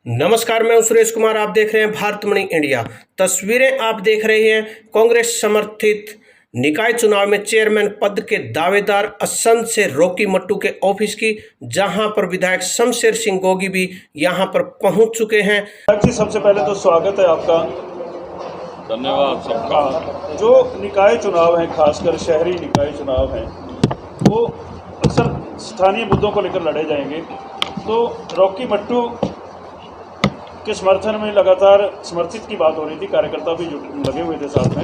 नमस्कार, मैं हूं सुरेश कुमार। आप देख रहे हैं भारतमणि इंडिया। तस्वीरें आप देख रहे हैं कांग्रेस समर्थित निकाय चुनाव में चेयरमैन पद के दावेदार असंध से रॉकी मट्टू के ऑफिस की, जहां पर विधायक शमशेर सिंह गोगी भी यहां पर पहुंच चुके हैं। जी, सबसे पहले तो स्वागत है आपका। धन्यवाद सबका। जो निकाय चुनाव हैं, खासकर शहरी निकाय चुनाव हैं, वो अक्सर स्थानीय मुद्दों को लेकर लड़े जाएंगे। तो रॉकी मट्टू के समर्थन में लगातार समर्थित की बात हो रही थी, कार्यकर्ता भी लगे हुए थे साथ में।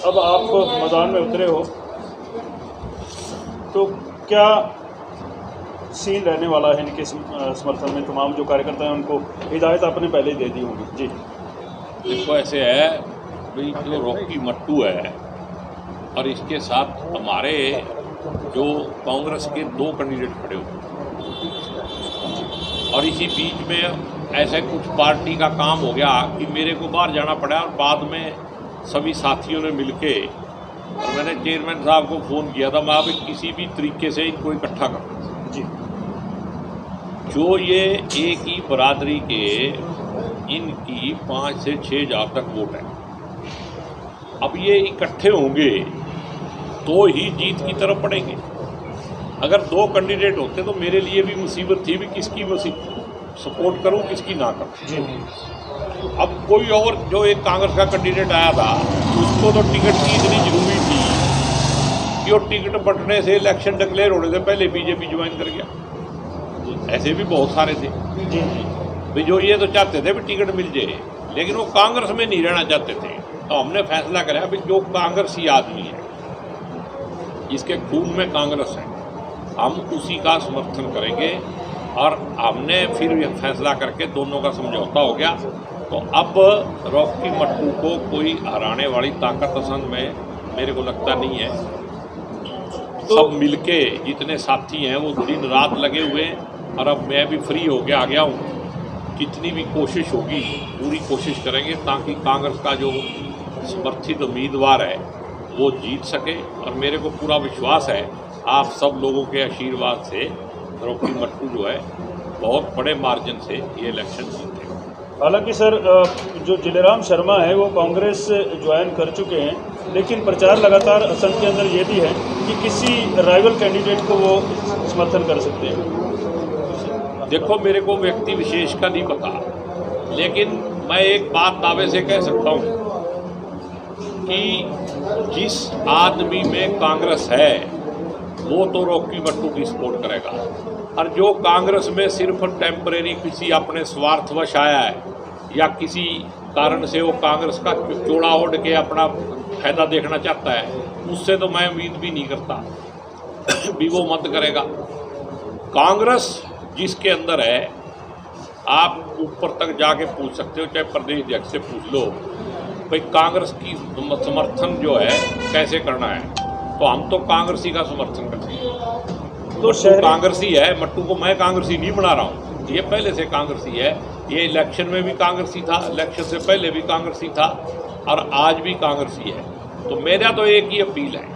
अब आप मैदान में उतरे हो, तो क्या सीन रहने वाला है इनके समर्थन में? तमाम जो कार्यकर्ता हैं उनको हिदायत आपने पहले ही दे दी होगी। जी देखो, ऐसे है भाई, जो रॉकी मट्टू है और इसके साथ हमारे जो कांग्रेस के 2 कैंडिडेट खड़े हुए, और इसी बीच में ऐसे कुछ पार्टी का काम हो गया कि मेरे को बाहर जाना पड़ा, और बाद में सभी साथियों ने मिलके, और मैंने चेयरमैन साहब को फ़ोन किया था, मैं अब किसी भी तरीके से इनको इकट्ठा कर जी। जो ये एक ही बरादरी के इनकी 5 से 6 हज़ार तक वोट है। अब ये इकट्ठे होंगे तो ही जीत की तरफ बढ़ेंगे। अगर 2 कैंडिडेट होते तो मेरे लिए भी मुसीबत थी, भी किसकी सपोर्ट करूं, किसकी ना करूं। जी। अब कोई और जो एक कांग्रेस का कैंडिडेट आया था, उसको तो टिकट की इतनी जरूरी थी कि वो टिकट बंटने से, इलेक्शन डिक्लेयर होने से पहले बीजेपी ज्वाइन कर गया। ऐसे भी बहुत सारे थे जी। भी जो ये तो चाहते थे भी टिकट मिल जाए, लेकिन वो कांग्रेस में नहीं रहना चाहते थे। तो हमने फैसला कराया भी जो कांग्रेसी आदमी है, इसके खून में कांग्रेस है, हम उसी का समर्थन करेंगे। और हमने फिर यह फैसला करके दोनों का समझौता हो गया। तो अब रॉकी मट्टू को कोई हराने वाली ताकत असंध में मेरे को लगता नहीं है। सब मिलके जितने साथी हैं वो दिन रात लगे हुए हैं, और अब मैं भी फ्री होके आ गया हूँ। जितनी भी कोशिश होगी पूरी कोशिश करेंगे ताकि कांग्रेस का जो समर्थित उम्मीदवार है वो जीत सके। और मेरे को पूरा विश्वास है आप सब लोगों के आशीर्वाद से रॉकी मट्टू जो है बहुत बड़े मार्जिन से ये इलेक्शन जीतेगा। हालांकि सर, जो जिलेराम शर्मा है वो कांग्रेस ज्वाइन कर चुके हैं, लेकिन प्रचार लगातार असंध के अंदर ये भी है कि किसी राइवल कैंडिडेट को वो समर्थन कर सकते हैं। देखो, मेरे को व्यक्ति विशेष का नहीं पता, लेकिन मैं एक बात दावे से कह सकता हूँ कि जिस आदमी में कांग्रेस है वो तो रॉकी मट्टू की सपोर्ट करेगा। और जो कांग्रेस में सिर्फ टेम्परेरी किसी अपने स्वार्थवश आया है, या किसी कारण से वो कांग्रेस का चोड़ा ओढ़ के अपना फायदा देखना चाहता है, उससे तो मैं उम्मीद भी नहीं करता भी वो मत करेगा। कांग्रेस जिसके अंदर है, आप ऊपर तक जाके पूछ सकते हो, चाहे प्रदेश अध्यक्ष से पूछ लो भाई कांग्रेस की समर्थन जो है कैसे करना है, तो हम तो कांग्रेसी का समर्थन करते हैं। तो कांग्रेसी है, मट्टू को मैं कांग्रेसी नहीं बना रहा हूँ, ये पहले से कांग्रेसी है। ये इलेक्शन में भी कांग्रेसी था, इलेक्शन से पहले भी कांग्रेसी था, और आज भी कांग्रेसी है। तो मेरा तो एक ही अपील है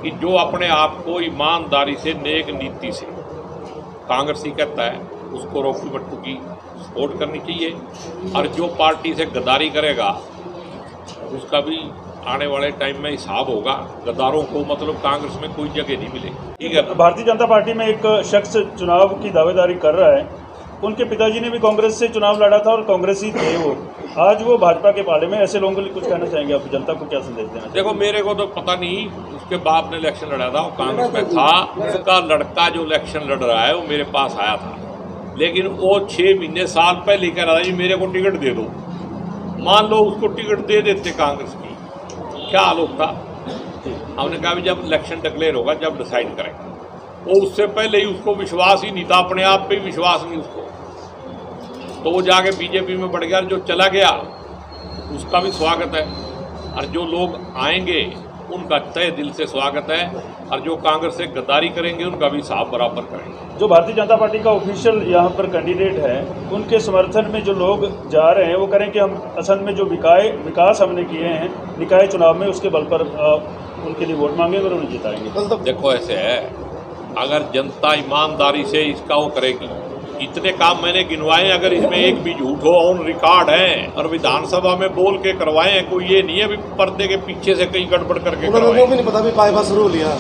कि जो अपने आप को ईमानदारी से, नेक नीति से कांग्रेसी कहता है, उसको रॉकी मट्टू की सपोर्ट करनी चाहिए। और जो पार्टी से गद्दारी करेगा उसका भी आने वाले टाइम में हिसाब होगा। गद्दारों को मतलब कांग्रेस में कोई जगह नहीं मिलेगी। ठीक है। भारतीय जनता पार्टी में एक शख्स चुनाव की दावेदारी कर रहा है, उनके पिताजी ने भी कांग्रेस से चुनाव लड़ा था और कांग्रेसी थे वो, आज वो भाजपा के पाले में। ऐसे लोगों के लिए कुछ कहना चाहेंगे आप? जनता को क्या संदेश देना? देखो, मेरे को तो पता नहीं, उसके बाप ने इलेक्शन लड़ा था, वो कांग्रेस में था। उसका लड़का जो इलेक्शन लड़ रहा है वो मेरे पास आया था, लेकिन वो 6 महीने साल पहले कह रहा था जी मेरे को टिकट दे दो। मान लो उसको टिकट दे देते कांग्रेस की, क्या हाल होता? हमने कहा भी जब इलेक्शन डिक्लेयर होगा, जब डिसाइड करेंगे। वो उससे पहले ही उसको विश्वास ही नहीं था, अपने आप पे ही विश्वास नहीं उसको, तो वो जाके बीजेपी में बढ़ गया। जो चला गया उसका भी स्वागत है, और जो लोग आएंगे उनका तहे दिल से स्वागत है, और जो कांग्रेस से गद्दारी करेंगे उनका भी हिसाब बराबर करेंगे। जो भारतीय जनता पार्टी का ऑफिशियल यहाँ पर कैंडिडेट है, उनके समर्थन में जो लोग जा रहे हैं वो करें कि हम असंध में जो विकास हमने किए हैं निकाय चुनाव में, उसके बल पर उनके लिए वोट मांगेंगे और उन्हें जिताएंगे। देखो, ऐसे है, अगर जनता ईमानदारी से इसका वो करेगी इतने काम मैंने गिनवाए, अगर इसमें एक भी झूठ हो, ऑन रिकॉर्ड है और विधानसभा में बोल के करवाए हैं। कोई ये नहीं है भी पर्दे के पीछे से कहीं गड़बड़ करके करवाए। भी नहीं पता भी पाइपा शुरू लिया,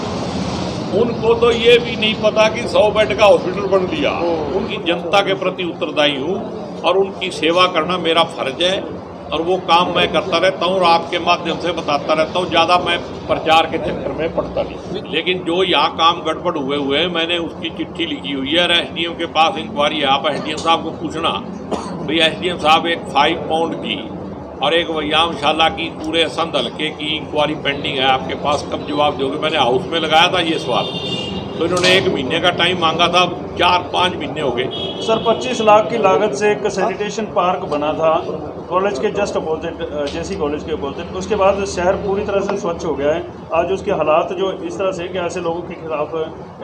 उनको तो ये भी नहीं पता कि 100 बेड का हॉस्पिटल बन दिया। उनकी जनता के प्रति उत्तरदायी हूँ और उनकी सेवा करना मेरा फर्ज है और वो काम मैं करता रहता हूँ और आपके माध्यम से बताता रहता हूँ। ज़्यादा मैं प्रचार के चक्कर में पड़ता नहीं, लेकिन जो यहाँ काम गड़बड़ हुए हैं मैंने उसकी चिट्ठी लिखी हुई है और एसडीएम के पास इंक्वायरी है। आप एसडीएम साहब को पूछना भाई एसडीएम साहब एक 5 पाउंड की और एक व्यायामशाला की पूरे असंध हल्के की इंक्वायरी पेंडिंग है, आपके पास कब जवाब दोगे? मैंने हाउस में लगाया था ये सवाल, तो इन्होंने 1 महीने का टाइम मांगा था, 4-5 महीने हो गए। सर 25 लाख की लागत से एक सैनिटेशन पार्क बना था कॉलेज के जस्ट अपोजिट, जेसी कॉलेज के अपोजिट। उसके बाद शहर पूरी तरह से स्वच्छ हो गया है। आज उसके हालात जो इस तरह से कि ऐसे लोगों के खिलाफ,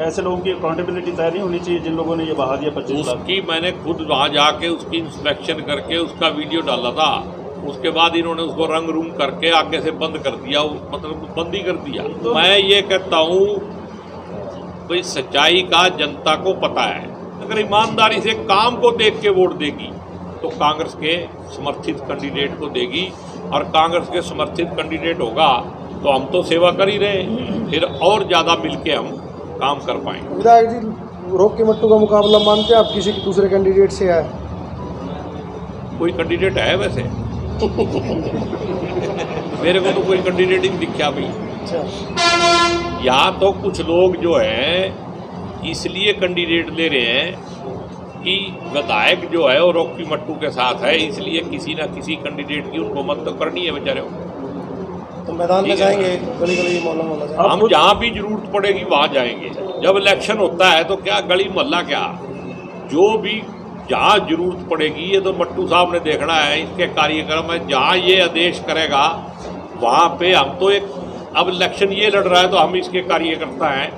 ऐसे लोगों की अकाउंटेबिलिटी तय नहीं होनी चाहिए जिन लोगों ने ये बहा दिया 25 लाख। उसकी मैंने खुद वहाँ जाके उसकी इंस्पेक्शन करके उसका वीडियो डाला था। उसके बाद इन्होंने उसको रंग रूम करके आगे से बंद कर दिया, मतलब बंद ही कर दिया। तो मैं ये कहता हूँ भाई सच्चाई का जनता को पता है, अगर ईमानदारी से काम को देख के वोट देगी तो कांग्रेस के समर्थित कैंडिडेट को देगी और कांग्रेस के समर्थित कैंडिडेट होगा तो हम तो सेवा कर ही रहे, फिर और ज़्यादा मिलके हम काम कर पाएंगे। विधायक जी रोकी मट्टू का मुकाबला मानते हैं आप किसी दूसरे कैंडिडेट से है? कोई कैंडिडेट है वैसे? मेरे को तो कोई कैंडिडेट ही नहीं दिखा भाई। यहाँ तो कुछ लोग जो हैं इसलिए कैंडिडेट ले रहे हैं कि विधायक जो है वो रॉकी मट्टू के साथ है, इसलिए किसी ना किसी कैंडिडेट की उनको मत तो करनी है बेचारे को। तो मैदान में जाएंगे, गली गली मोहल्ला मोहल्ला हम जहाँ भी जरूरत पड़ेगी वहाँ जाएंगे। जब इलेक्शन होता है तो क्या गली मोहल्ला, क्या जो भी जहाँ जरूरत पड़ेगी, ये तो मट्टू साहब ने देखना है, इसके कार्यक्रम है, जहाँ ये आदेश करेगा वहाँ पे हम तो एक, अब इलेक्शन ये लड़ रहा है तो हम इसके कार्यकर्ता हैं,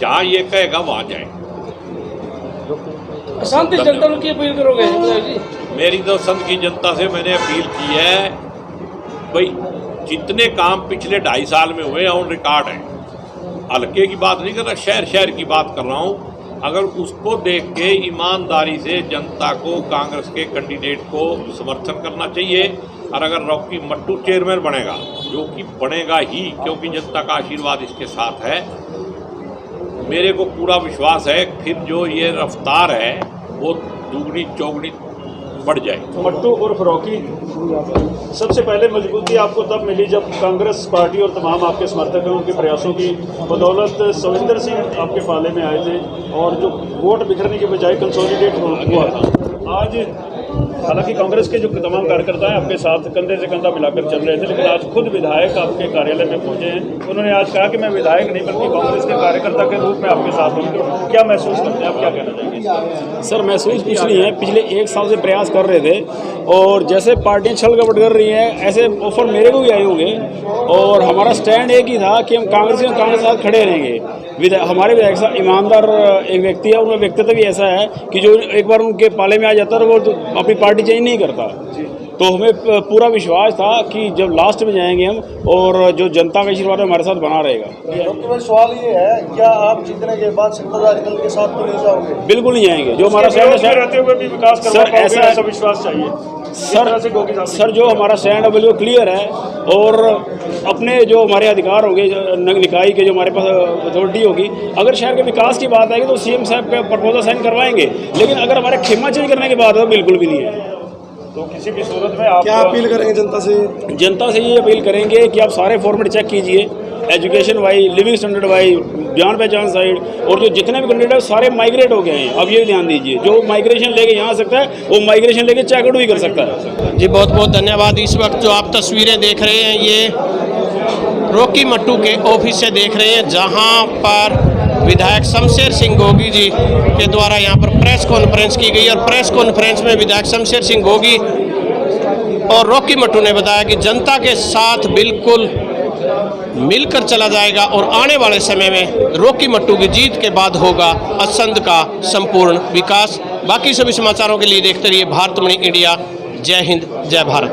जहाँ ये कहेगा वहाँ जाएंगे। शांति जनता की अपील करोगे जी? मेरी तो संघ की जनता से मैंने अपील की है भाई जितने काम पिछले 2.5 साल में हुए ऑन रिकॉर्ड है, हल्के की बात नहीं कर रहा, शहर की बात कर रहा हूँ। अगर उसको देख के ईमानदारी से जनता को कांग्रेस के कैंडिडेट को समर्थन करना चाहिए और अगर रॉकी मट्टू चेयरमैन बनेगा, जो कि बनेगा ही क्योंकि जनता का आशीर्वाद इसके साथ है, मेरे को पूरा विश्वास है फिर जो ये रफ्तार है वो दुगनी चौगनी बढ़ जाए। मट्टू उर्फ रॉकी, सबसे पहले मजबूती आपको तब मिली जब कांग्रेस पार्टी और तमाम आपके समर्थक हैं उनके प्रयासों की बदौलत सविंदर सिंह आपके पाले में आए थे और जो वोट बिखरने के बजाय कंसोलिडेट हुआ था। आज हालांकि कांग्रेस के जो तमाम कार्यकर्ता हैं आपके साथ कंधे से कंधा मिलाकर चल रहे थे, लेकिन आज खुद विधायक आपके कार्यालय में पहुंचे हैं। उन्होंने आज कहा कि मैं विधायक नहीं बल्कि कांग्रेस के कार्यकर्ता के रूप में आपके साथ हूँ। क्या महसूस करते हैं आप, क्या कहना चाहेंगे? सर महसूस कुछ नहीं है, पिछले 1 साल से प्रयास कर रहे थे और जैसे पार्टियां छल कपट कर रही हैं ऐसे ऑफर मेरे को भी आए होंगे और हमारा स्टैंड एक ही था कि हम कांग्रेस के साथ खड़े रहेंगे। हमारे विधायक साहब ईमानदार एक व्यक्ति है, उनका व्यक्तित्व भी ऐसा है कि जो एक बार उनके पाले में आ जाता है वो तो अपनी पार्टी चेंज नहीं करता। तो हमें पूरा विश्वास था कि जब लास्ट में जाएंगे हम और जो जनता का आशीर्वाद हमारे साथ बना रहेगा। डॉक्टर भाई सवाल ये है, क्या आप जीतने के बाद सत्ताधारी दल के साथ तो नहीं जाओगे? बिल्कुल नहीं जाएंगे। जो हमारा स्टैंड रहते हुए भी विकास करवा सर पाओगे, ऐसा ऐसा विश्वास चाहिए सर जो हमारा स्टैंड है बिल्कुल क्लियर है और अपने जो हमारे अधिकार होंगे, निकाय के जो हमारे पास अथॉरिटी होगी, अगर शहर के विकास की बात आएगी तो सीएम साहब का प्रपोजल साइन करवाएंगे, लेकिन अगर हमारे खेमा चेंज करने की बात है बिल्कुल भी नहीं है। तो किसी भी सूरत में आप क्या अपील करेंगे जनता से? जनता से ये अपील करेंगे कि आप सारे फॉर्मेट चेक कीजिए, education wise, living standard wise, जान पहचान साइड, और जो जितने भी कैंडिडेट सारे माइग्रेट हो गए हैं। अब ये ध्यान दीजिए, जो माइग्रेशन लेके यहाँ आ सकता है वो माइग्रेशन लेके चेकआउट भी कर सकता है। जी बहुत बहुत धन्यवाद। इस वक्त जो आप तस्वीरें देख रहे हैं ये रॉकी मट्टू के ऑफिस से देख रहे हैं, जहां पर विधायक शमशेर सिंह गोगी जी के द्वारा यहां पर प्रेस कॉन्फ्रेंस की गई और प्रेस कॉन्फ्रेंस में विधायक शमशेर सिंह गोगी और रॉकी मट्टू ने बताया कि जनता के साथ बिल्कुल मिलकर चला जाएगा और आने वाले समय में रॉकी मट्टू की जीत के बाद होगा असंध का संपूर्ण विकास। बाकी सभी समाचारों के लिए देखते रहिए भारतमणि इंडिया। जय हिंद, जय भारत।